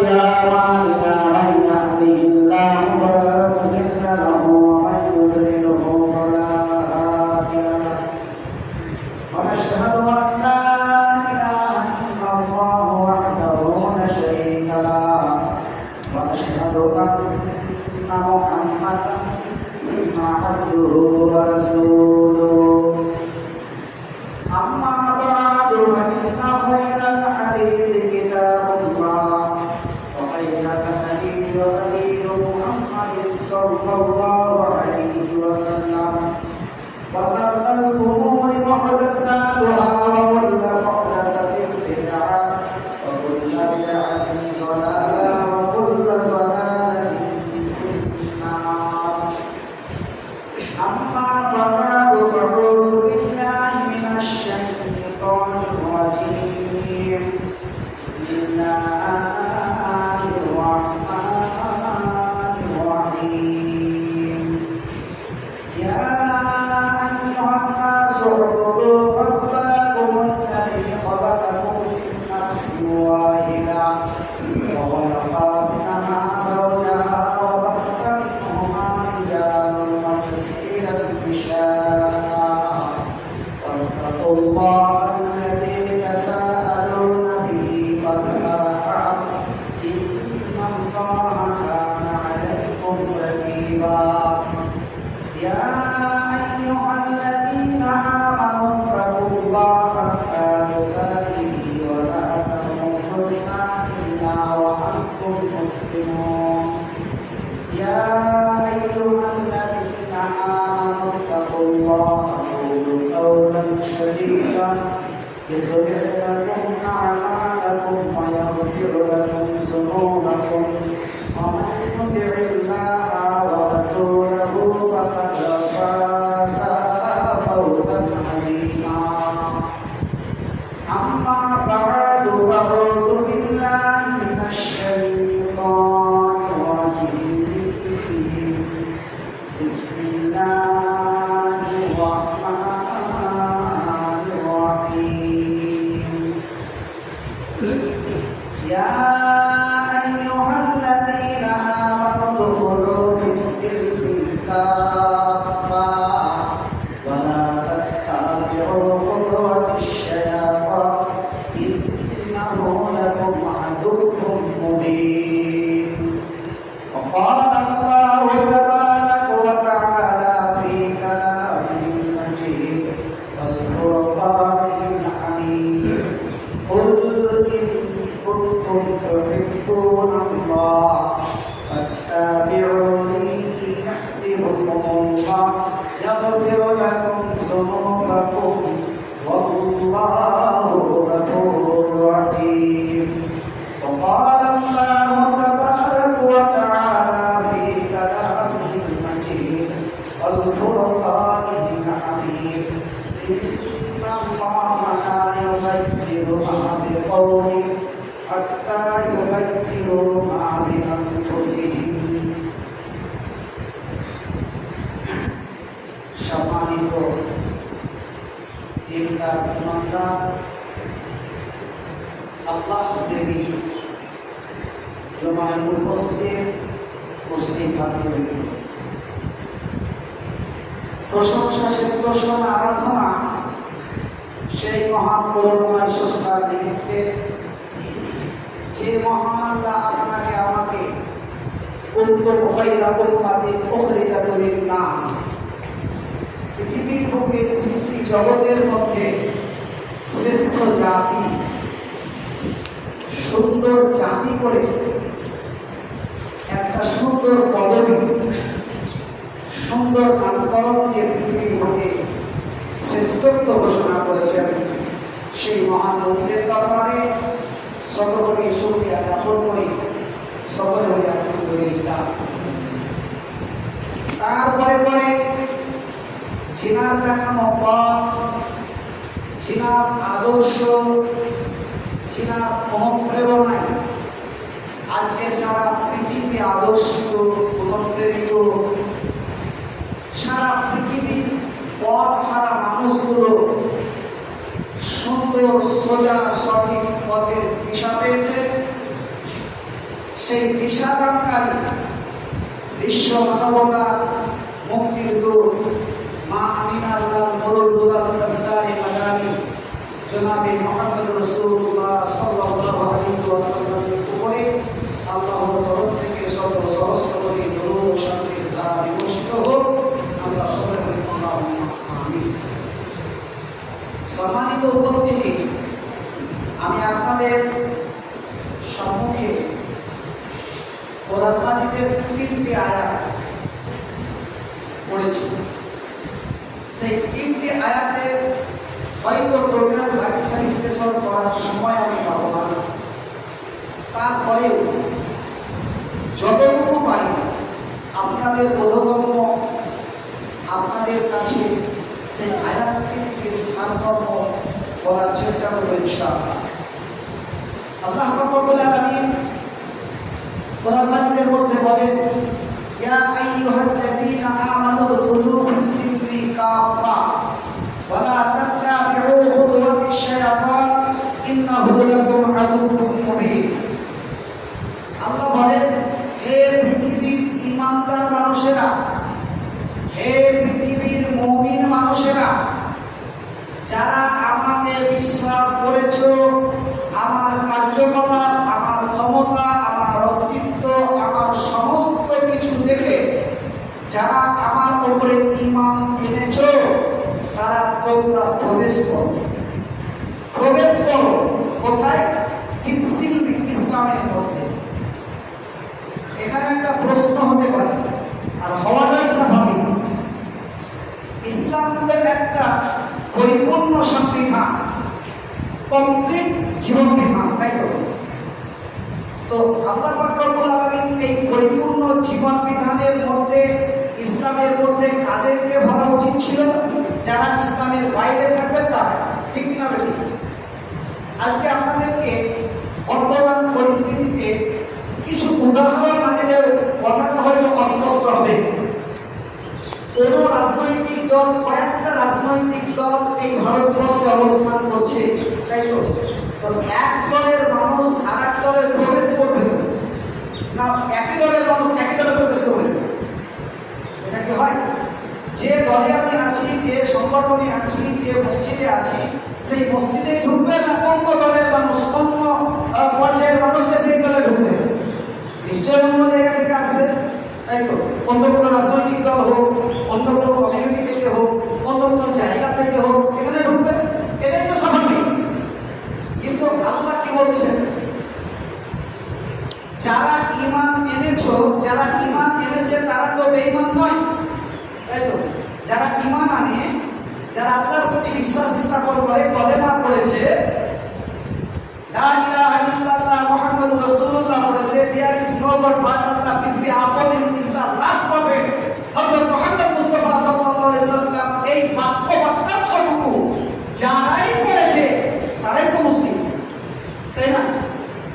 أعمالنا من يهده الله فلا مضل له ومن يضلله فلا هادي له ونشهد أن لا إله إلا الله وحده لا شريك له ونشهد أن محمدا عبده ورسوله أما بعد فإن خير الحديث كتاب الله وخير الهدي هدي محمد صلى الله عليه وسلم وشر الأمور محدثاتها وكل محدثة بدعة وكل بدعة ضلالة وكل ضلالة في النار أما بعد فأعوذ بالله من الشيطان الرجيم بسم الله الرحمن الرحيم يا أيها الناس اعبدوا ربكم الذي خلقكم من نفس واحدة وخلق منها زوجها وبث منهما رجالا كثيرا نساء واتقوا الله الذي تساءلون به والأرحام إن الله كان عليكم رقيبا يا أيها الذين آمنوا اتقوا الله حق تقاته ولا تموتن إلا وأنتم مسلمون يا أيها الذين آمنوا اتقوا الله وقولوا قولا سديدا يصلح لكم أعمالكم ويغفر لكم ذنوبكم ومن يطع الله ورسوله فقد فاز فوزا عظيما أما بعد فأعوذ بالله من الشيطان الرجيم بسم الله الرحمن الرحيم يا أيها الذين آمنوا ادخلوا في السلم كافة ولا تتبعوا خطوات الشياطين إنه لكم عدو مبين وقال الله تبارك وتعالى في كلامه المجيد والفرقان الحميد قل إن كنتم تحبون الله فاتبعوني يحببكم الله يغفر لكم ذنوبكم والله غفور رحيم وقال الله تبارك وتعالى في كلامه المجيد والفرقان الحميد إن الله لا يغير ما بقوم حتى يغيروا ما بأنفسهم সম্মানিত দিনদার ইমানদার আল্লাহ প্রেমী জমায়ের উপস্থিত মুসলিম ভাতৃবৃন্দ প্রশংসা সেপ্রসন আরাধনা সেই মহান করুণাময় স্রষ্টার নিমিত্তে যে মহান আল্লাহ আপনাকে আমাকে কুনতুম খায়রা উম্মাতিন উখরিজাত লিন-নাস পৃথিবীর বুকে সৃষ্টি জগতের মধ্যে শ্রেষ্ঠ জাতি সুন্দর জাতি করে একটা সুন্দর পদবী সুন্দর নামকরণ যে পৃথিবীর বুকে শ্রেষ্ঠত্ব ঘোষণা করেছেন সেই মহান নবীর দরবারে সকলকে শুকরিয়া জ্ঞাপন করি সকলে বলে আলহামদুলিল্লাহ। তারপরে পরে জিনার দেখানো পথ জিনার আদর্শ জিনার অনুপ্রেরণায় আজকে সারা পৃথিবী আদর্শিত অনুপ্রেরিত সারা পৃথিবীর পথ হারা মানুষগুলো সুন্দর সোজা সঠিক পথের দিশা পেয়েছে। সেই দিশাদানকারী বিশ্ব মানবতার মুক্তির দূত মা আমিনার লাল নুরুল দুলাল তাজদারে মাদানী জনাবে মুহাম্মদ রাসূলুল্লাহ সাল্লাল্লাহু আলাইহি ওয়াসাল্লামের উপরে আল্লাহর তরফ থেকে শত সহস্র কোটি দরুদ ও শান্তির ধারা বিবর্ষিত হোক। আমরা সবাই বলি আল্লাহুম্মা আমিন। সম্মানিত উপস্থিতি, আমি আপনাদের সম্মুখে কোরআন মাজিদের 3টি আয়াত পড়েছি। সেই 3টি আয়াতের হয়তো টোটাল ব্যাখ্যা বিশ্লেষণ করার সময় আমি পাব না, তারপরেও যতটুকু পারি আপনাদের বোধগম্য আপনাদের কাছে সেই আয়াতটির সারমর্ম বলার চেষ্টা করব ইনশাআল্লাহ। আল্লাহ রাব্বুল আলামিন কোরআন মাজিদের মধ্যে বলেন, ইয়া আইয়ুহাল্লাযীনা আমানু দুখুলু ফিস-সিলমি কাফা ওয়া লা তাত্তাবিউ খুতুওয়াতিশ শায়াতান ইন্নাহু লাকুম আদুউম মুবিন। আল্লাহ বলেন, হে পৃথিবীর ঈমানদার মানুষেরা, হে পৃথিবীর মুমিন মানুষেরা, যারা আমাকে বিশ্বাস করেছো, আমার কার্যকলাপ, আমার ক্ষমতা, আমার অস্তিত্ব, আমার সমস্ত কিছু দেখে যারা আমার উপরে ঈমান এনেছো, তারা তোমরা প্রবেশ করো। প্রবেশ করো কোথায়? ফিস-সিলমি, ইসলামের মধ্যে। এখানে একটা প্রশ্ন হতে পারে, আর হওয়াটাই স্বাভাবিক। ইসলাম তো একটা পরিপূর্ণ সংবিধান, কমপ্লিট জীবন বিধান, তাই তো? তো আল্লাহ পাক রব্বুল আলামিন এই পরিপূর্ণ জীবন বিধানের মধ্যে, ইসলামের মধ্যে কাদেরকে ভরা উচিত ছিল? যারা ইসলামের বাইরে থাকবে তারা, ঠিক না বেটি? আজকে আপনাদেরকে বর্তমান পরিস্থিতিতে কিছু উদাহরণ না দিলে কথাটা হয়তো অস্পষ্ট হবে। কোন রাজনৈতিক দল, কয়েকটা রাজনৈতিক দল এই ভারতবর্ষে অবস্থান করছে, তাই তো? তো এক দলের মানুষ আর এক দলে প্রবেশ করবে না, একই দলের মানুষ একই দলে প্রবেশ করবে? এটা কি হয়? যে দলে আমি আছি, যে সংগঠনে আছি, যে মসজিদে আছি, সেই মসজিদে ঢুকবে না অন্য দলের মানুষ, অন্য পর্যায়ের মানুষকে সেই দলে ঢুকবে? নিশ্চয় অন্য জায়গা থেকে আসবে, তাই তো? অন্য কোনো রাজনৈতিক দল হোক, অন্য কোনো কমিউনিটি থেকে হোক, অন্য কোনো জায়গা থেকে হোক, এখানে ঢুকবে, এটাই তো স্বাভাবিক। কিন্তু আল্লাহ কি বলছেন? যারা ঈমান এনেছো, যারা ঈমান এনেছে তারা তো বেঈমান নয়, তাই তো? যারা ঈমান আনে, যারা আল্লাহর প্রতি বিশ্বাস স্থাপন করে, কলেমা পড়েছে, লা ইলাহা ইল্লাল্লাহ মুহাম্মাদুর রাসূলুল্লাহ পড়েছে, there is no god but Allah, peace be upon him, is the last prophet, হযরত মুহাম্মদ মুস্তাফা সাল্লাল্লাহু আলাইহি সাল্লাম, এই বাক্যাংশটুকু যারাই পড়েছে তারাই তো মুসলিম, তাই না?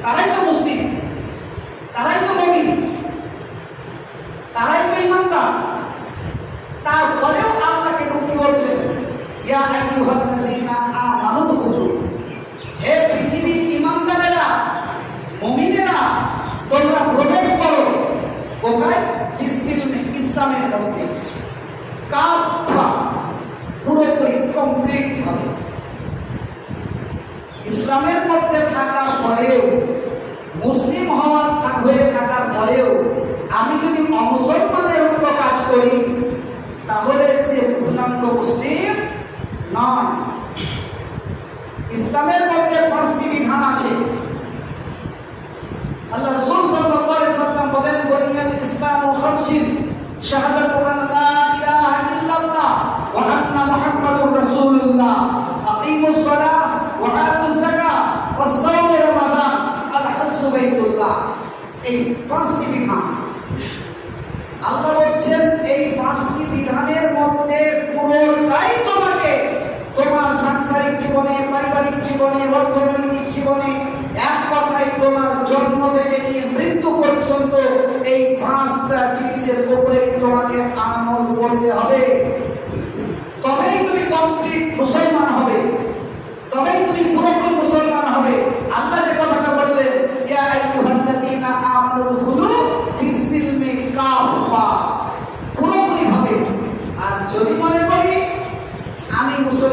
তারাই তো মুসলিম, তারাই তো মুমিন, তারাই তো ঈমানদার। তারপরেও আল্লাহকে কি বলছেন? ইয়া আইয়ুহাল্লাযীনা আমানু দুখুলু, হে পৃথিবীর ঈমানদারেরা, মুমিনেরা, তোমরা প্রবেশ করো কোথায়? ফিস-সিলমি, ইসলামের মধ্যে। কাফা, পুরোপুরি কমপ্লিট ভাবে। ইসলামের মধ্যে থাকার পরেও, মুসলিম হয়ে থাকার পরেও আমি যদি অমুসলমানের মতো কাজ করি, তাহলে সে পূর্ণাঙ্গ মুসলিম নয়। ইসলামের মধ্যে 5টি বিধান আছে। আল্লাহ রাসূল সাল্লাল্লাহু আলাইহি সাল্লাম বলেন, বুনিয়াল ইসলামু খামসিন, শাহাদাতু আন লা ইলাহা ইল্লাল্লাহ ওয়া আন্না মুহাম্মাদুর রাসূলুল্লাহ, আকিমুস সালাহ ওয়া আতুজ যাকাহ ওয়াস সাওমু রমাযান, আল হাজ্জু বাইতুল্লাহ। এই 5টি বিধান। আল্লাহ বলছেন, এই 5টি বিধানের মধ্যে পুরোটাই তোমাকে তোমার সাংসারিক জীবনে, পারিবারিক জীবনে, অর্থনৈতিক জীবনে, এক কথায় তোমার জন্ম থেকে নিয়ে মৃত্যু পর্যন্ত এই 5টা জিনিসের উপরে তোমাকে আমল করতে হবে। তবেই তুমি কমপ্লিট মুসলমান হবে, তবেই তুমি পুরোপুরি মুসলমান হবে। আল্লাহ যে কথাটা বললেন, ইয়া আইয়ুহাল্লাযীনা আমানু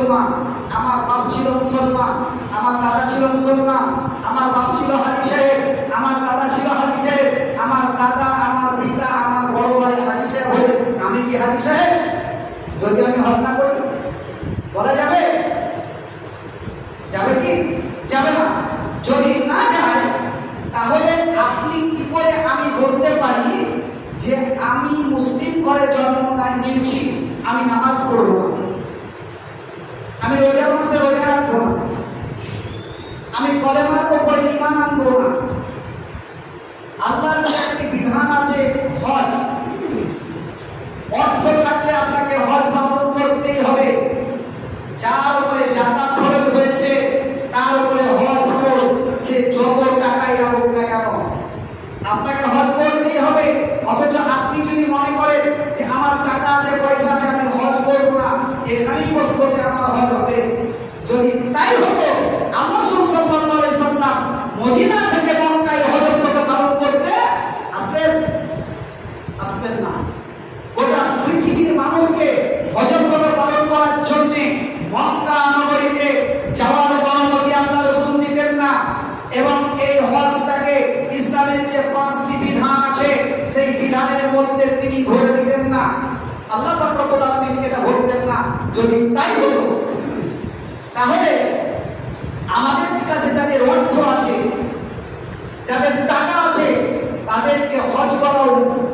মুসলমান, আমার বাপ ছিল মুসলমান, আমার দাদা ছিল মুসলমান, আমার বাপ ছিল হাজী সাহেব, আমার দাদা ছিল হাজী সাহেব, আমার দাদা, আমার পিতা, আমার বড় ভাই হাজী সাহেব হলে আমি কি হাজী সাহেব? যদি আমি হজ না করি বলা যাবে? যাবে কি? যাবে না। যদি না যায় তাহলে আপনি কি করে আমি বলতে পারি যে আমি মুসলিম ঘরে জন্ম নিয়েছি, আমি নামাজ পড়ব না, আমি রোজার মাসে রোজা রাখবো না, আমি কলেমার উপরে ঈমান আনবো না? আল্লাহর একটি বিধান আছে হজ। অর্থ থাকলে আপনাকে হজ পালন করতেই হবে। যার উপরে যাকাত ফরজ হয়েছে তার উপরে হজ ফরজ, সে যত টাকাই লাগুক না কেন আপনাকে হজ করতেই হবে। অথচ আপনি যদি মনে করেন যে আমার টাকা আছে, পয়সা আছে, আমি হজ করবো না, এখানেই বসে বসে আমার হজ হবে, যদি তাই হতো আল্লাহ সাল্লাল্লাহু আলাইহি সাল্লাম মদিনা থেকে মক্কায় হজ পালন করতে আসতেন না। গোটা পৃথিবীর মানুষকে হজ পালন করার জন্য মক্কা নগরীতে যাওয়ার অনুমতি আল্লাহ রাসূল দিতেন না। এবং এই হজটাকে ইসলামের যে 5টি বিধান আছে সেই বিধানের মধ্যে তিনি ভরে দিতেন না। আল্লাহ পাক রব্বুল আলামিন এটা বলতেন না। যদি তাই হতো তাহলে আমাদের কাছে যাদের অর্থ আছে, যাদের টাকা আছে, তাদেরকে হজ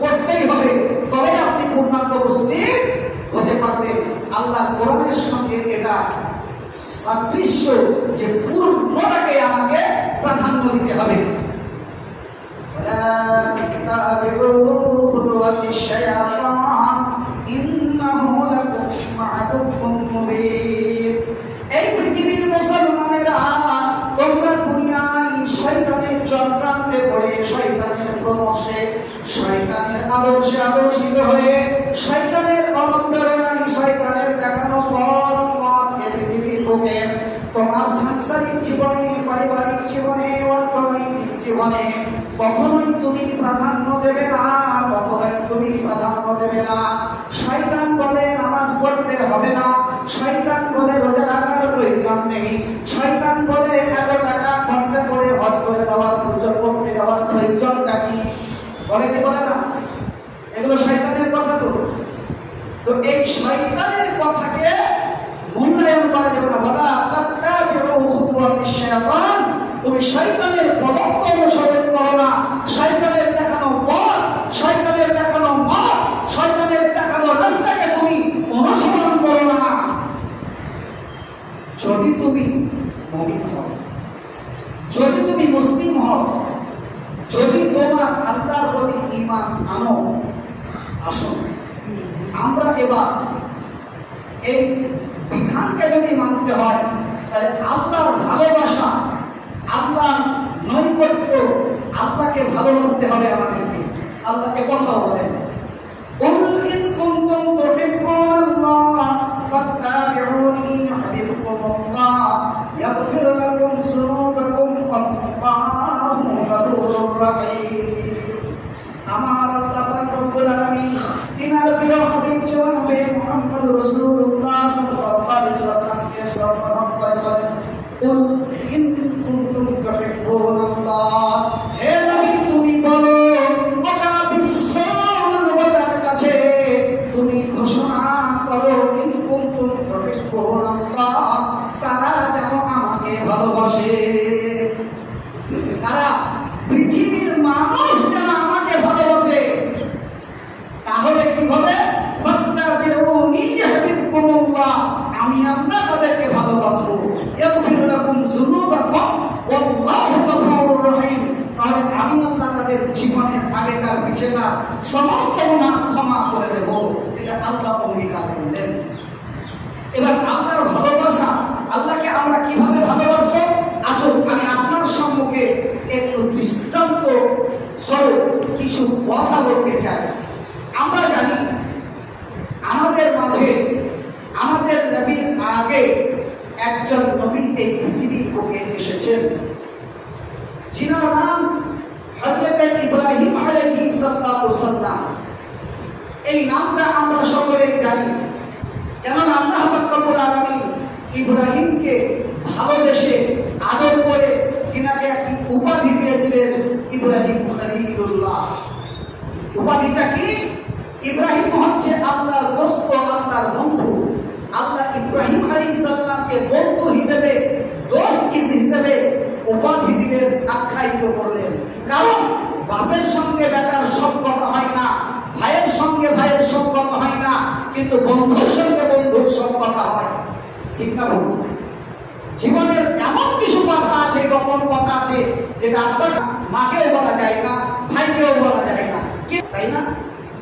করতেই হবে, তবে আপনি পূর্ণাঙ্গ মুসলিম হতে পারবেন। আল্লাহ কোরআনের সঙ্গে এটা সাদৃশ্য যে পূর্ণটাকে আমাকে প্রাধান্য দিতে হবে। এই পৃথিবীর মুসলমানেরা, তোমরা দুনিয়ায় শয়তানের চক্রান্তে পড়ে, শয়তানের প্রমোশে, শয়তানের আদর্শে আদর্শিত হয়ে, শয়তানের অনুপ্রেরণায়, শয়তানের দেখানো পথ পৃথিবীর বুকে তোমার সাংসারিক জীবনে, পারিবারিক জীবনে, অর্থনৈতিক জীবনে কখনোই তুমি প্রাধান্য দেবে না, কখনোই তুমি প্রাধান্য দেবে না। শয়তান বলে নামাজ পড়তে হবে না, শয়তান বলে রোজা রাখার প্রয়োজন নেই, শয়তান বলে এত টাকা খরচা করে হজ করে দেওয়ার করতে যাওয়ার প্রয়োজনটা কি? বলে কি বলে না? এগুলো শয়তানের কথা। তো এই শয়তানের কথাকে মূল্যায়ন করা যাবে না। বলা তুমি শয়তানের পদক্ষ অনুসরণ করো না, শয়তানের দেখানো পথ, শয়তানের দেখানো মত, শয়তানের দেখানো রাস্তাকে তুমি অনুসরণ করো না। যদি তুমি মুমিন হও, যদি তুমি মুসলিম হও, যদি তোমার আল্লাহর প্রতি ঈমান আনো, আসো আমরা এবার এই বিধানকে যদি মানতে হয় তাহলে আল্লাহর ভালোবাসা, আল্লাহর নৈকট্য, আল্লাহকে ভালোবাসতে হবে আমাদেরকে। আল্লাহকে কথাও বলেন, কুল ইন কুনতুম তুহিব্বুনাল্লাহ ফাত্তাবিউনি ইউহিব্বুকুমুল্লাহ ইয়াগফির লাকুম যুনুবাকুম ওয়াল্লাহু গফুরুর রাহিম। আমার আল্লাহ পাক রব্বুল আলামিন তিনার প্রিয় হাবিব জনাবে মুহাম্মদ রাসূলুল্লাহ সাল্লাল্লাহু আলাইহি ওয়াসাল্লামকে সম্বোধন করে বলেন, কুল ইন কুনতুম তুহিব্বুনাল্লাহ, হে নবী তুমি বলো গোটা বিশ্ব মানবতার কাছে তুমি ঘোষণা করো, ইন কুনতুম তুহিব্বুনাল্লাহ, তারা যেন আমাকে ভালোবাসে। তারা পৃথিবীর মানুষ যেন আমাকে ভালোবাসে। তাহলে কি হবে? ফাত্তাবিউনি ইউহিব্বুকুমুল্লাহ, আমি আল্লাহ তাদেরকে ভালোবাসবো। ইয়াগফির লাকুম যুনুবাকুম ওয়াল্লাহু গফুরুর রহিম, তাহলে আমি আল্লাহ তাদের জীবনের আগেকার পিছেকার সমস্ত গুনাহ ক্ষমা করে দেব। এটা আল্লাহ অঙ্গীকার করলেন। এবার আল্লাহর ভালোবাসা, আল্লাহকে আমরা কিভাবে ভালোবাসবো? আসুন আমি আপনার সম্মুখে একটু দৃষ্টান্ত স্বরূপ কিছু কথা বলতে চাই। আমরা জানি আমাদের মাঝে আমাদের নবীর আগে একজন নবী এই পৃথিবীর বুকে এসেছেন, যিনার নাম হযরত ইব্রাহিম আলাইহিস সালাম। এই নামটা আমরা সকলেই জানি, কেননা আল্লাহ পাক রব্বুল আলামিন ইব্রাহিমকে ভালোবেসে আদর করে তিনাকে একটি উপাধি দিয়েছিলেন ইব্রাহিম খলিলুল্লাহ। উপাধিটা কি? ইব্রাহিম হচ্ছে আল্লাহর দোস্ত, আল্লাহর বন্ধু। আল্লাহ ইব্রাহিম আলাইহিস সালামকে বন্ধু হিসেবে, দোস্ত হিসেবে উপাধি দিলেন, আখ্যায়িত করলেন। কারণ বাপের সঙ্গে বেটার সম্পর্ক হয় না, ভাইয়ের সঙ্গে ভাইয়ের সম্পর্ক হয় না, কিন্তু বন্ধুর সঙ্গে বন্ধুর সম্পর্ক হয়। ঠিক না বলুন? জীবনের এমন কিছু কথা আছে, গোপন কথা আছে, যেটা আপনার মাকেও বলা যায় না, ভাইকেও বলা যায় না, তাই না?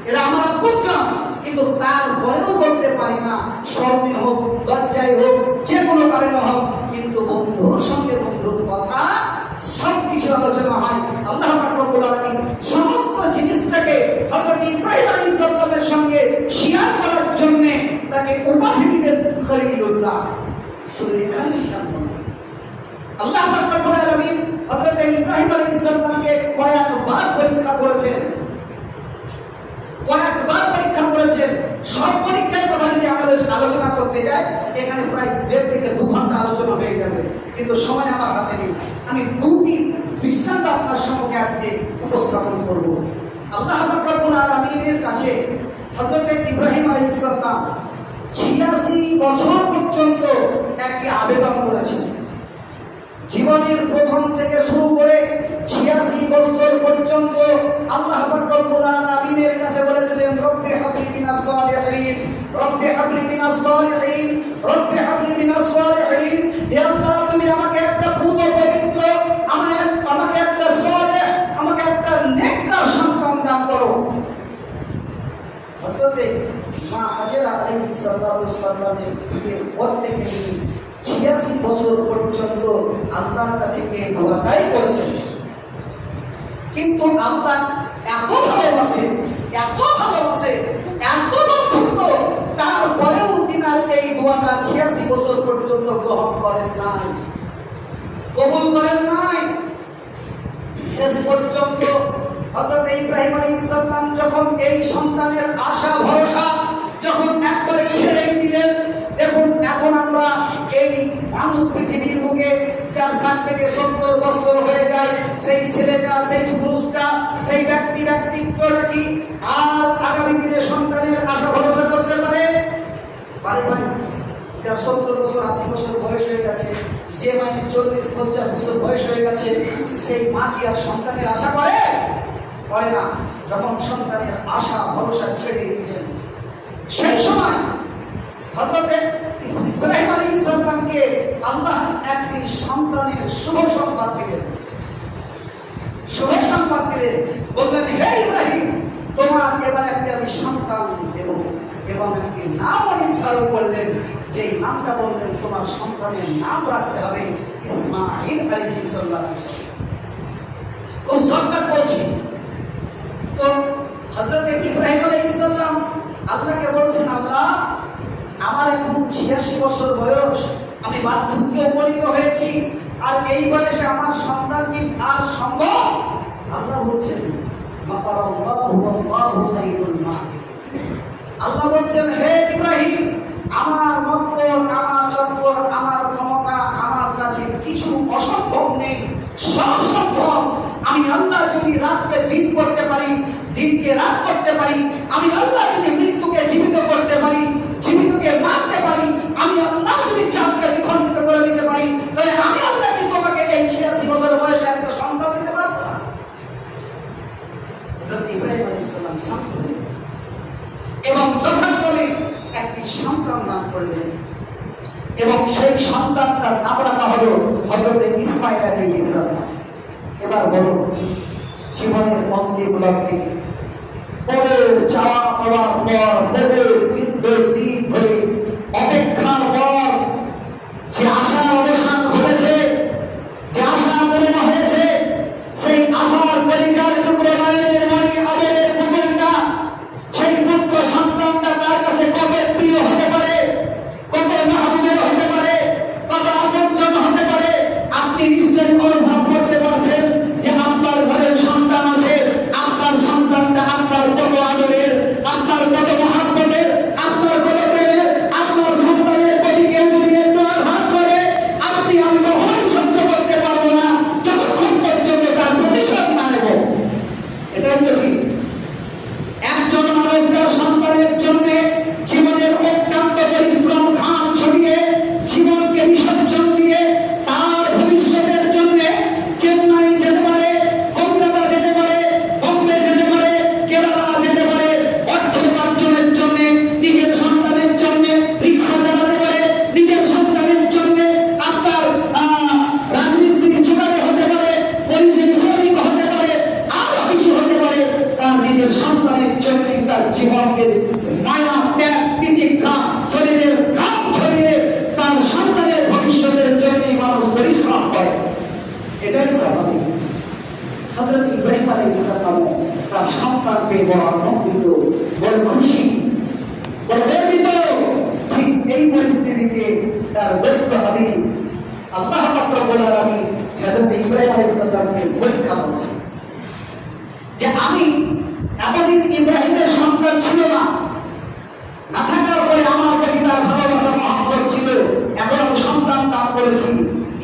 এরা আমার আপনজন, কিন্তু তারপরেও বলতে পারি না, শরমে হোক, লজ্জায় হোক, যে কোনো কারণে হোক, কিন্তু বন্ধুর সঙ্গে বন্ধুর কথা সবকিছু আলোচনা হয়। আল্লাহ পাক রব্বুল আলামিন সমস্ত জিনিসটাকে হযরত ইব্রাহিম আলাইহিস সালামের সঙ্গে শেয়ার করার জন্য তাকে উপাধি দিলেন খলিলুল্লাহ। শুধু এখানেই থামবে না। আল্লাহ পাক রব্বুল আলামিন হযরত ইব্রাহিম আলাইহিস সালামকে কয়েকবার পরীক্ষা করেছেন, কয়েকবার পরীক্ষা করেছেন। সব পরীক্ষার কথা যদি আলোচনা করতে যায়, এখানে প্রায় 1.5 থেকে 2 ঘন্টা আলোচনা হয়ে যাবে, কিন্তু সময় আমার হাতে নেই। আমি দুটি দৃষ্টান্ত আপনার সম্মুখে আজকে উপস্থাপন করব। আল্লাহ পাক রব্বুল আলামিনের কাছে হযরত ইব্রাহিম আলাইহিস সালাম 86 বছর পর্যন্ত একটি আবেদন করেছেন। জীবনের প্রথম থেকে শুরু করে 86 বছর পর্যন্ত আল্লাহ পাক রব্বুল আলামিনের কাছে বলেছিলেন, রব্বি হাবলি মিনাস সালিহিন, রব্বি হাবলি মিনাস সালিহিন, রব্বি হাবলি মিনাস সালিহিন। হে আল্লাহ, তুমি আমাকে একটা পুত পবিত্র, আমাকে একটা সালেহ, আমাকে একটা নেককার সন্তান দান করো। হযরত মা হাজেরা আলাইহিস সালামের বিয়ের পর থেকে 86 বছর পর্যন্ত আল্লাহর কাছে এই দোয়াটাই করেছেন। কিন্তু আল্লাহ এত ভালোবাসে, এত ভালোবাসে, এত বন্ধুত্ব, তারপরেও তিনার এই দোয়াটা 86 বছর পর্যন্ত গ্রহণ করেন নাই, কবুল করেন নাই। শেষ পর্যন্ত হযরত ইব্রাহিম আলাইহিস সালাম যখন এই সন্তানের আশা ভরসা যখন একবারে ছেড়েই দিলেন, দেখুন এখন আমরা এই মানুষ পৃথিবীর বুকে যার 60 থেকে 70 বছর হয়ে যায়, সেই ছেলেটা, সেই পুরুষটা, সেই ব্যক্তিত্বটা কি আর আগামী দিনে সন্তানের আশা ভরসা করতে পারে? পারে ভাই? যার 70 বছর 80 বছর বয়স হয়ে গেছে, যে মায়ের 40-50 বছর বয়স হয়ে গেছে, সেই মা কি আর সন্তানের আশা করে? করে না। যখন সন্তানের আশা ভরসা ছেড়ে দিলেন, সেই সময় হযরত ইব্রাহিম আলাইহিস সালামকে আল্লাহ একটি সন্তানের শুভ সংবাদ দিলেন, শুভ সংবাদ দিলেন। বললেন, হে ইব্রাহিম, তোমার এবার একটি আমি সন্তান দেব, এবং একটি নামও নির্ধারণ করলেন। যে নামটা বললেন, তোমার সন্তানের নাম রাখতে হবে ইসমাঈল আলাইহিস সালাম। খুব শর্টকাট বলছি। তো হযরত ইব্রাহিম আলাইহিস সালাম আল্লাহকে বলছেন, আল্লাহ, আমার এখন 86 বছর বয়স, আমি বার্ধক্যে উপনীত হয়েছি, আর এই বয়সে আমার সন্তান কি আর সম্ভব? আল্লাহ বলছেন, আল্লাহ বলছেন, হে ইব্রাহিম, আমার মক্কর, আমার চক্কর, আমার ক্ষমতা, আমার কাছে কিছু অসম্ভব নেই, সব সম্ভব। আমি আল্লাহ যদি রাতকে দিন করতে পারি, দিনকে রাত করতে পারি, আমি আল্লাহ যদি মৃত্যুকে জীবিত করতে পারি, জীবিতকে মারতে পারি, আমি আল্লাহ যদি চাঁদকে দ্বিখণ্ডিত করে দিতে পারি, তাহলে আমি আল্লাহ কি তোমাকে এই 86 বছর বয়সে একটা সন্তান দিতে পারবো না? ইব্রাহিম আলাইহিস সালাম শান্ত এবং যথাক্রমে একটি সন্তান দান করলেন, এবং সেই সন্তানটার নাম রাখা হলো হযরত ইসমাঈল আলাইহিস সালাম। এবার বলুন, জীবনের অন্তিম লগ্নে পরের চাওয়া পাওয়ার পর, বহু দিন ধরে অপেক্ষার পর যে আশার অবসান ঘটেছে, যে আশা পূর্ণ হয়েছে, সেই আশার কলিজার টুকরো মায়ের বাড়ি আদরের পুতুলটা, সেই পুত্র সন্তানটা তার কাছে কত প্রিয় হতে পারে, কত মাহবুবের হতে পারে, কত আপনজন হতে পারে, আপনি নিশ্চয়ই অনুভব করতে পারছেন যে আপনার ঘরের সন্তান আছে, আপনার সন্তানটা আপনার কত আদরের, আপনার কত মহাব্বতের, আপনার কত প্রেমের, আপনার সন্তান সন্তানের জন্য তার জীবনকে মায়া ত্যাগ তিতিক্ষা শরীরের ঘাম ছড়িয়ে তার সন্তানের ভবিষ্যতের জন্য মানুষ পরিশ্রম করে। এটাই স্বাভাবিক। হযরত ইব্রাহিম আলাইহিস সালাম তার সন্তান পেয়ে বড় আনন্দিত, বড় খুশি, বড় গর্বিত। ঠিক এই পরিস্থিতিতে তার দোস্ত হাবিব আল্লাহ পাক রব্বুল আলামিন হযরত ইব্রাহিম আলাইহিস সালামকে পরীক্ষা করছে যে আমি এতদিন ইব্রাহিমের সন্তান ছিল না থাকার পরে আমার প্রতি তার ভালোবাসা মহব্বত ছিল, এখন আমি সন্তান দান করেছি,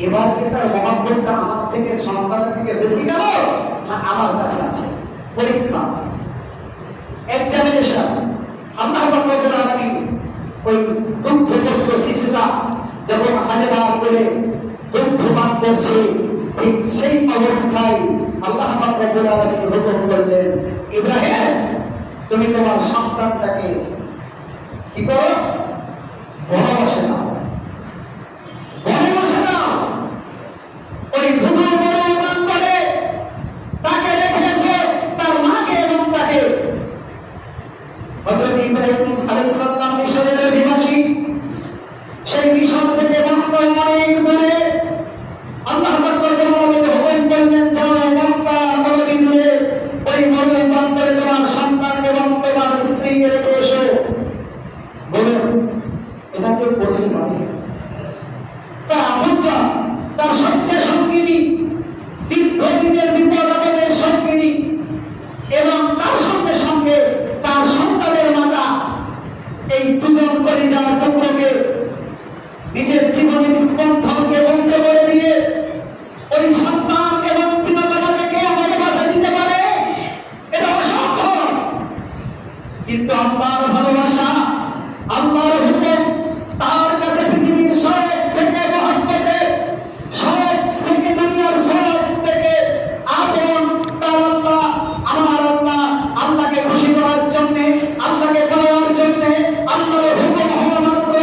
এবার কি তার মহব্বতটা আমার থেকে সন্তানের থেকে বেশি গেল না আমার কাছে আছে? পরীক্ষা, এক্সামিনেশন। আল্লাহ পাক রব্বুল আলামিন ওই দুগ্ধপোষ্য শিশুরা যখন হাজেরা করে দুগ্ধ পান করছে, ঠিক সেই অবস্থায় আল্লাহ পাক রব্বুল আলামিন হুকুম করলেন, ইব্রাহিম তুমি তোমার সন্তানটাকে কি করো? বনে বসে নাও, বনে বসে নাও। ওই দুধ বড় পান করে তাকে রেখে গেছে তার মাকে এবং তাকে। হযরত ইব্রাহিম আলাইহিস সালাম মিশরের অধিবাসী, সেই মিশর থেকে মক্কা অনেক দূরে। আল্লাহ পাক রব্বুল আলামিন হুকুম করলেন, যাও মক্কা অনেক দূরে ওই মরুভূমি প্রান্তরে তোমার সন্তান এবং তোমার স্ত্রীকে রেখে এসো। বলুন এটাকে বলতে পারে তার আপনজন, তার সবচেয়ে সঙ্গিনী, দীর্ঘদিনের বিপদ আপদের সঙ্গিনী, এবং তার সঙ্গে সঙ্গে তার সন্তানের মাতা, এই দুজন কলিজার টুকরোকে নিজের জীবনের স্পন্দনকে বন্ধ করে দিয়ে ওই সন্তান এবং প্রিয়তমাকে কেউ ভালোবাসা দিতে পারে? এটা অসম্ভব। কিন্তু আল্লাহর ভালোবাসা, আল্লাহর হুকুম তার কাছে পৃথিবীর সব থেকে মহব্বতের, সব থেকে দুনিয়ার সব থেকে আপন তার আল্লাহ, আমার আল্লাহ। আল্লাহকে খুশি করার জন্য, আল্লাহকে পাওয়ার জন্য আল্লাহর হুকুম হওয়া মাত্র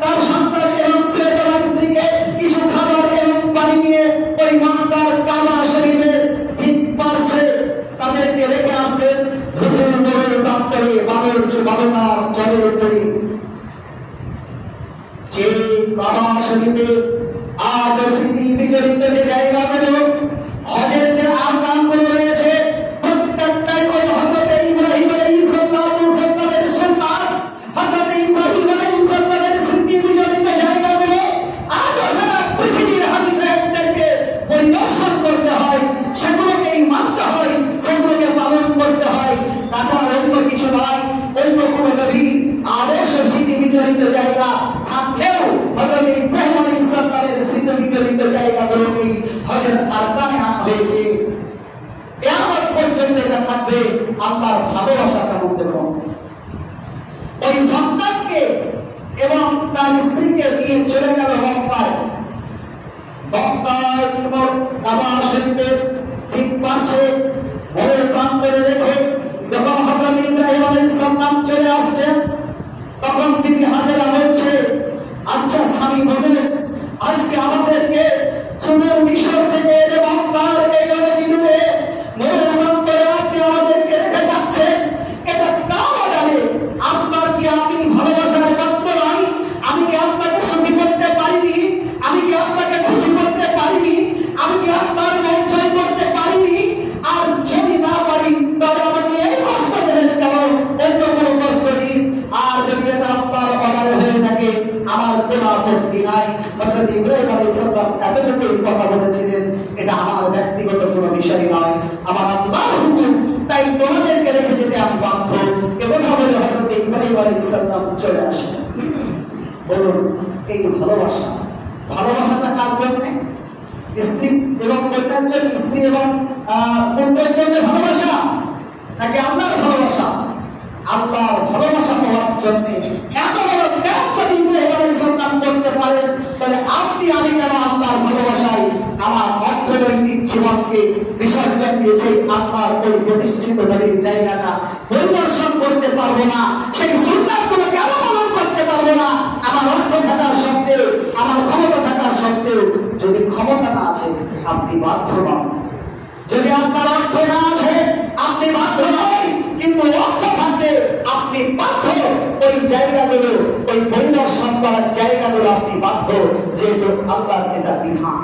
তার সন্তান এবং প্রিয়তমা স্ত্রীকে কিছু খাবার এবং পানি নিয়ে ওই মক্কার কাবা শরীফের ঠিক পাশে তাদেরকে রেখে আসলেন। ধুধুর মরুর প্রান্তরে বালুকার জলের উপরে যে কাবা শরীফে আজ স্মৃতি বিজড়িত যে জায়গাগুলো, হজের যে আরকানগুলো রয়েছে, প্রত্যেকটাই ওই হযরত ইব্রাহিম আলাইহিস সালামের সন্তান হযরত ইব্রাহিম আলাইহিস সালামের স্মৃতি বিজড়িত জায়গাগুলো আজও সারা পৃথিবীর হাজী সাহেবদেরকে পরিদর্শন করতে হয়, সেগুলোকেই মানতে হয়, সেগুলোকে পালন করতে হয়। তাছাড়া অন্য কিছু নয়। অন্য কোনো নবী আদর্শ স্মৃতি বিজড়িত জায়গা থাকলেও হযরত ইব্রাহিম আলাইহিস সালামের স্মৃতি বিজড়িত জায়গাগুলোকে হজের আরকানে আনা হয়েছে। কিয়ামত পর্যন্ত এটা থাকবে। আল্লাহর ভালোবাসা কেমন দেখুন। ওই সন্তানকে এবং তার স্ত্রীকে নিয়ে চলে গেল মক্কায়। মক্কায় কাবা শরীফের ঠিক পাশে মরুর প্রান্তরে রেখে যখন হযরত ইব্রাহিম আলাইহিস সালাম চলে আসছেন, তখন বিবি হাজেরা বলছে, আচ্ছা স্বামী বলেন, আজকে আমাদেরকে শুধু মিশর থেকে এলে মক্কার এই অনেক দূরে মরুর প্রান্তরে আপনি আমাদেরকে রেখে যাচ্ছেন, এটা কারা জানে? আপনার কি আপনি ভালোবাসার পাত্র নয়? আমি কি আপনাকে সুখী করতে পারিনি? আমি কি আপনাকে খুশি করতে পারিনি? আমি কি আপনার মন জয় করতে পারিনি? আর যদি না পারি তবে আমাকে এই কষ্ট দেবেন কেন? অন্য কোনো কষ্ট দিন। আর যদি এটা আল্লাহর অর্ডারে হয়ে থাকে আমার কোনো আপত্তি নাই। হযরত ইব্রাহিম আলাইহিস সালাম এতটুকুই কথা বলেছিলেন, এটা আমার ব্যক্তিগত কোনো বিষয় নয়, আমার আল্লাহর হুকুম, তাই তোমাদেরকে রেখে যেতে আমি বাধ্য। একথা বলে হযরত ইব্রাহিম আলাইহিস সালাম চলে আসলেন। বলুন এই ভালোবাসা, ভালোবাসাটা কার জন্য? স্ত্রী এবং কন্যার জন্য, স্ত্রী এবং পুত্রের জন্য ভালোবাসা, নাকি আল্লাহর ভালোবাসা? আল্লাহর ভালোবাসা পাওয়ার জন্য এত বড় ত্যাগ যদি ইব্রাহিম আলাইহিস সালাম করতে পারেন, তাহলে আপনি আমি কেন আল্লাহর ভালোবাসায় আমার অর্থনৈতিক জীবনকে বিসর্জন দিয়ে সেই আল্লাহর ওই প্রতিষ্ঠিত নবীর জায়গাটা পরিদর্শন করতে পারবো না? সেই সুন্নাতগুলো কেন পালন করতে পারবো না? আমার অর্থ থাকার সত্ত্বেও, আমার ক্ষমতা থাকার সত্ত্বেও। যদি ক্ষমতা না আছে আপনি বাধ্য নন, যদি আপনার অর্থ না আছে আপনি বাধ্য নয়, কিন্তু আপনি বাধ্য ওই জায়গাগুলো, ওই পরিদর্শন করার জায়গাগুলো আপনি বাধ্য, যেহেতু আল্লাহর এটা বিধান।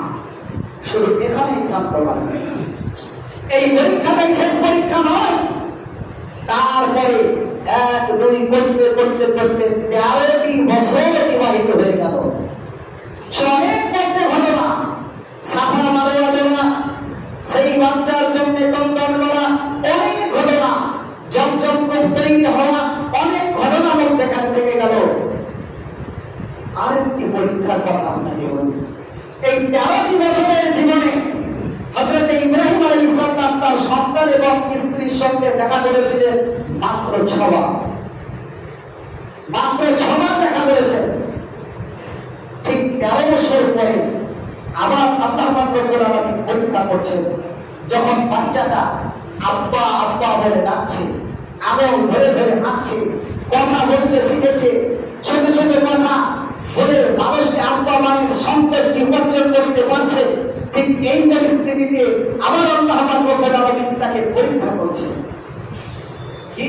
শুধু এখানেই থামতে পারবেন। এই পরীক্ষাটাই শেষ পরীক্ষা নয়। তারপরে 1 2 করতে করতে করতে 13টি বছর অতিবাহিত হয়ে গেল। অনেক করতে হলো না, সাফা মারোয়া দেওয়া, সেই বাচ্চার জন্য কন্দন করা, অনেক ঘটনা, জমজম তৈরি হওয়া, অনেক ঘটনা মধ্যেখানে থেকে গেল। আরেকটি পরীক্ষার কথা আপনাকে বলি। এই 13টি বছরের জীবনে হযরত ইব্রাহিম আলাইহিস সালাম তার সন্তান এবং স্ত্রীর সঙ্গে দেখা করেছিলেন মাত্র 6 বার। মাত্র 6 বার দেখা করেছেন। ঠিক 13 বছর পরে আবার আল্লাহ পাক রব্বুল আলামিন পরীক্ষা করছেন। যখন বাচ্চাটা আব্বা আব্বা বলে ডাকছে, আঙুল ধরে ধরে হাঁটছে, কথা বলতে শিখেছে, ছোট ছোট কথা বলে মানুষকে আব্বা মায়ের সন্তুষ্টি অর্জন করতে পারছে, ঠিক এই পরিস্থিতিতে আবার আল্লাহ পাক রব্বুল আলামিন তাকে পরীক্ষা করছে। কি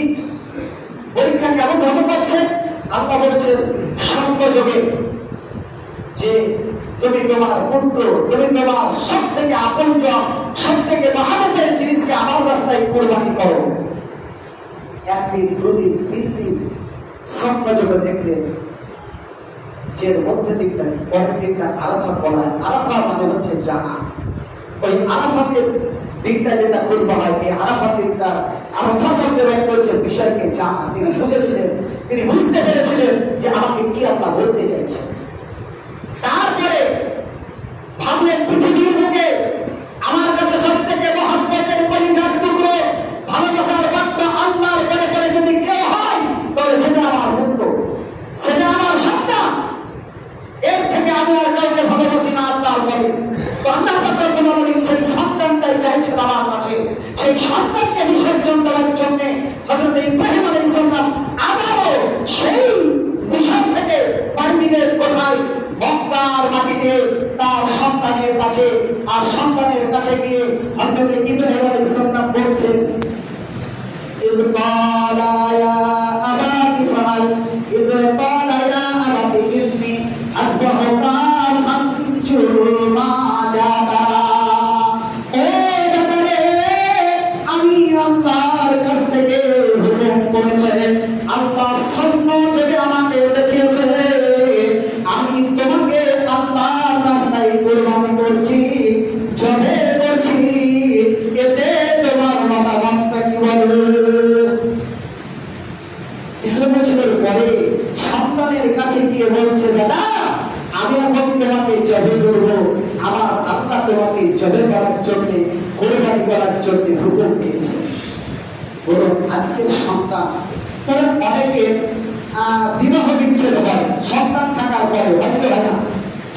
পরীক্ষা কেমন ভাবে করছে? আল্লাহ বলছেন সঙ্গযোগে, যে তুমি তোমার পুত্র, তুমি তোমার সব থেকে আপনজন, সব থেকে মহানতের জিনিসকে আমার রাস্তায় কোরবানি করো। 1 দিন 2 দিন 3 দিন সঙ্গযোগে দেখলে যে মধ্যে দিকটা, পরের দিকটা আরাফা বলা হয়। আরাফা মানে হচ্ছে জানা। ওই আরাফাতের দিকটা যেটা করবা হয়, এই আরাফাত দিকটা আরাফা শব্দে ব্যয় করেছে বিষয়কে জানা। তিনি বুঝেছিলেন, তিনি বুঝতে পেরেছিলেন যে আমাকে কি আল্লাহ বলতে চাইছে। তারপরে ভাবলেন পৃথিবীর বুকে আমার কাছে সব থেকে মহব্বতের কলিজার টুকরো, ভালোবাসার পাত্র আল্লাহর পরে পরে যদি কেউ হয়, তাহলে সেটা আমার পুত্র, সেটা আমার সন্তান। এর থেকে আমি আর কাউকে ভালোবাসি না আল্লাহর পরে। তো আল্লাহ পাক রব্বুল আলামিন সেই সন্তানটাই চাইছেন আমার কাছে। সেই সন্তানকে বিসর্জন দেওয়ার জন্য হযরত ইব্রাহিম আলাইহিস সালাম আবারও সেই মিশন থেকে পারমিনের কোথায় মক্কার মাটিতে তার সন্তানের কাছে, আর সন্তানের কাছে গিয়ে হযরত ইব্রাহিম আলাইহিস সালাম বলছেন, ইদ ক্বালা ইয়া আবাতি ফাআল, ইদ ক্বালা ইয়া আবাতি ইন্নী আসবাহুকা ফানজুর মা জাতারা। ও বাবারে, আমি আল্লাহর কাছ থেকে হুকুম করেছেন, আল্লাহ স্বপ্ন যদি আমাকে দেখিয়েছে, আমি তোমাকে আল্লাহর রাস্তায় কুরবানি করছি, জবে করছি, এতে তোমার মতামতটা কি বলে? 13 বছরের পরে সন্তানের কাছে গিয়ে বলছে, দাদা আমি এখন তোমাকে জবে করবো, আমার আল্লাহ তোমাকে জবে করার জন্য, কুরবানি করার জন্য হুকুম দিয়েছে। বলুন, আজকের সন্তান, তারা অনেকের বিবাহ বিচ্ছেদ হয় সন্তান থাকার পরে, হয়তো হয় না,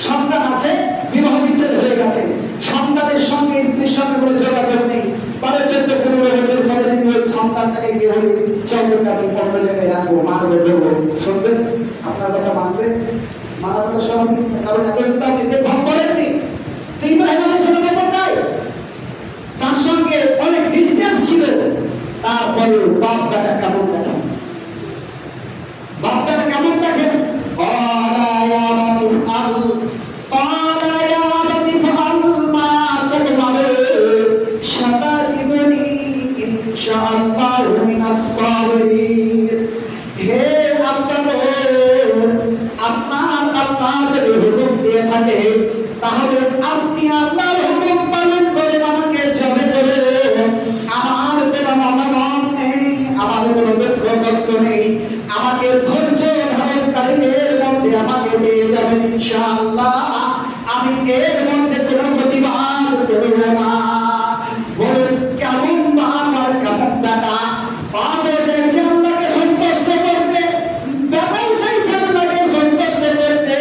সন্তান আছে, বিবাহ বিচ্ছেদ হয়ে গেছে, সন্তানের সঙ্গে স্ত্রীর সঙ্গে কোনো যোগাযোগ নেই, 12-14-15 বছর পরে যদি ওই সন্তানটাকে গিয়ে বলি চন্দ্রকে আমি অন্য জায়গায় রাখবো, মানবে ধরবো, শুনবে? আপনার কথা মানবে? মানার কথা স্বাভাবিক, কারণ এতদিন তো আপনি দেখভাল করেননি। ইব্রাহিম আলাইহিস সালাম তার সঙ্গে অনেক ডিস্টেন্স ছিল, তারপরে বাপ বেটা কেমন দেখেন, বাপ বেটা কেমন দেখেন? হে আপনার আল্লাহ যদি হুকুম দিয়ে থাকে, তাহলে আপনি আল্লাহর হুকুম পালন করে আমাকে জবে করে, আমার কোনো মনোনয়ন নেই, আমার কোনো দুঃখ কষ্ট নেই, আমাকে ধৈর্য ধারণকারীদের মধ্যে আমাকে পেয়ে যাবেন ইনশাআল্লাহ। আমি এর মধ্যে কোনো প্রতিবাদ করব না। বলুন, কেমন বাপ আর কেমন বেটা? বাপও চাইছে আল্লাহকে সন্তুষ্ট করতে, বেটাও চাইছে আল্লাহকে সন্তুষ্ট করতে।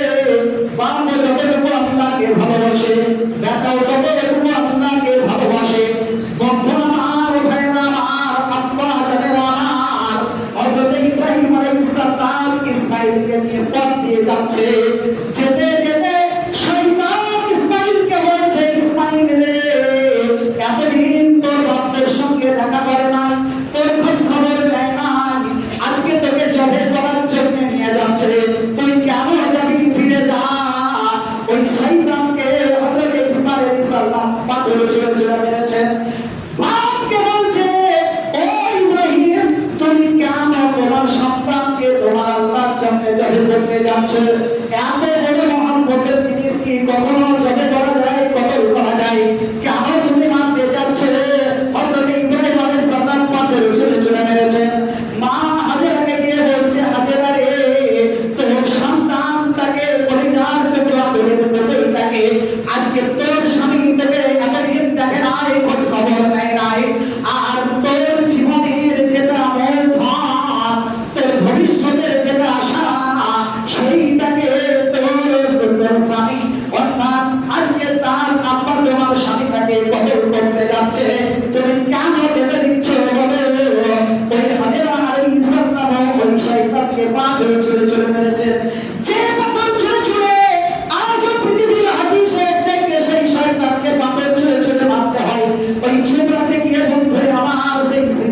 বাপও যতটুকু আল্লাহকে ভালোবাসে, বেটাও ততটুকু আল্লাহকে ভালোবাসে। বন্ধুরা আমার, ভাইরা আমার, আব্বা জানেরা আমার, হযরত ইব্রাহিম আলাইহিস সালাম ইসমাঈলকে নিয়ে পথ দিয়ে যাচ্ছে। যেতে যেতে শয়তান ইসমাঈলকে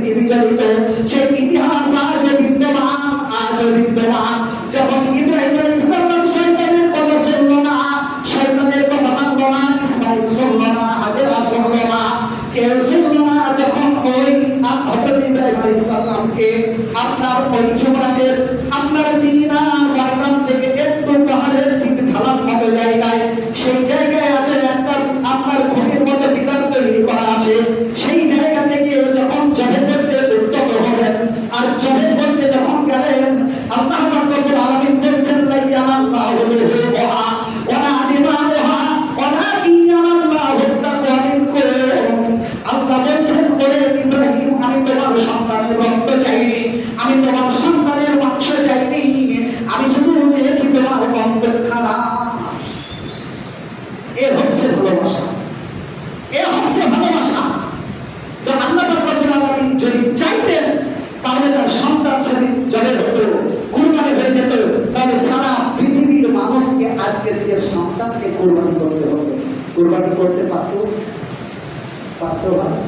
স্মৃতি বিজড়িত সেই ইতিহাস আজও বিদ্যমান। যখন ইব্রাহিম আলাইহিস সালাম শয়তানের কথা শুনল না, শয়তানের কথা মানল না, ইসমাঈল শুনল না, হাজেরা শুনল না, কেউ শুনল না, যখন ওই হযরত ইব্রাহিম আলাইহিস সালামকে আপনার ওই চুমরাদের আপনার মিনা ময়দান থেকে একটু পাহাড়ের ঠিক ঢালার মতো জায়গায়, সেই জায়গায় আছে একটা আপনার খুঁটির মতো পিলার তৈরি করা আছে, সেই জায়গা থেকে যখন চড়ে পড়তে উদ্যত হলেন আর চড়ে পড়তে যখন গেলেন, আল্লাহ পাক রব্বুল আলামিন বলছেন লা ইয়ানাল্লাহু ওয়া ওয়ালা দিমাউহা ওয়ালাকিন ইয়ানাল্লাহু তাকওয়া মিনকুম। আল্লাহ বলছেন ওরে ইব্রাহিম, আমি তোমার সন্তানের রক্ত চাইনি, আমি তোমার সন্তানের মাংস চাইনি, আমি শুধু চেয়েছি তোমার অন্তর খানা। এ হচ্ছে ভালোবাসা, এ হচ্ছে ভালোবাসা। তো আল্লাহ পাক রব্বুল আলামিন যদি চাইতেন তাহলে তার সন্তান সেদিন জলে হতো, কুরবানি হয়ে যেত, তাহলে সারা পৃথিবীর মানুষকে আজকে নিজের সন্তানকে কুরবানি করতে হতো। কুরবানি করতে পারতো ভালো।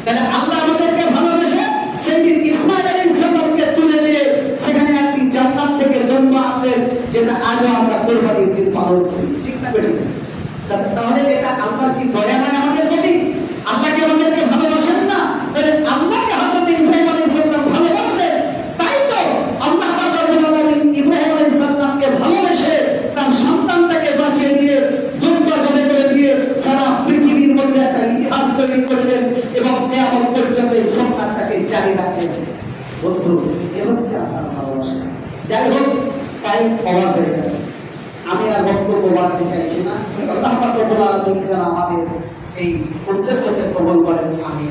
তাহলে আল্লাহ আমাদেরকে ভালোবেসে সেদিন ইসমাঈল আলাইহিস সালামকে তুলে দিয়ে সেখানে একটি জান্নাত থেকে জন্ম আনলেন, যেটা আজও আমরা কুরবানির দিন পালন করি, ঠিক না বেঠিক? তাহলে এটা আল্লাহর কি দয়া নয় আমাদের প্রতি? আল্লাহ কি আমাদেরকে ভালোবাসেন না? তাহলে আল্লাহকে হযরত ইব্রাহিম আলাইহিস সালাম ভালোবাসলেন, তাই তো আল্লাহ পাক রব্বুল আলামিন ইব্রাহিম আলাইহিস সালামকে ভালোবেসে তার সন্তানটাকে বাঁচিয়ে দিয়ে দুর্বা জলে করে দিয়ে সারা পৃথিবীর মধ্যে একটা ইতিহাস তৈরি করলেন এবং কিয়ামত পর্যন্ত এই সন্তানটাকে জারি রাখলেন। বন্ধু, এ হচ্ছে আল্লাহর ভালোবাসা। যাই হোক, টাইম ওভার হয়ে গেছে, আমি আর বক্তব্য বাড়াতে চাইছি না। আল্লাহ পাক রব্বুল আলামিন যেন আমাদের এই উদ্দেশ্যকে কবুল করেন। আমি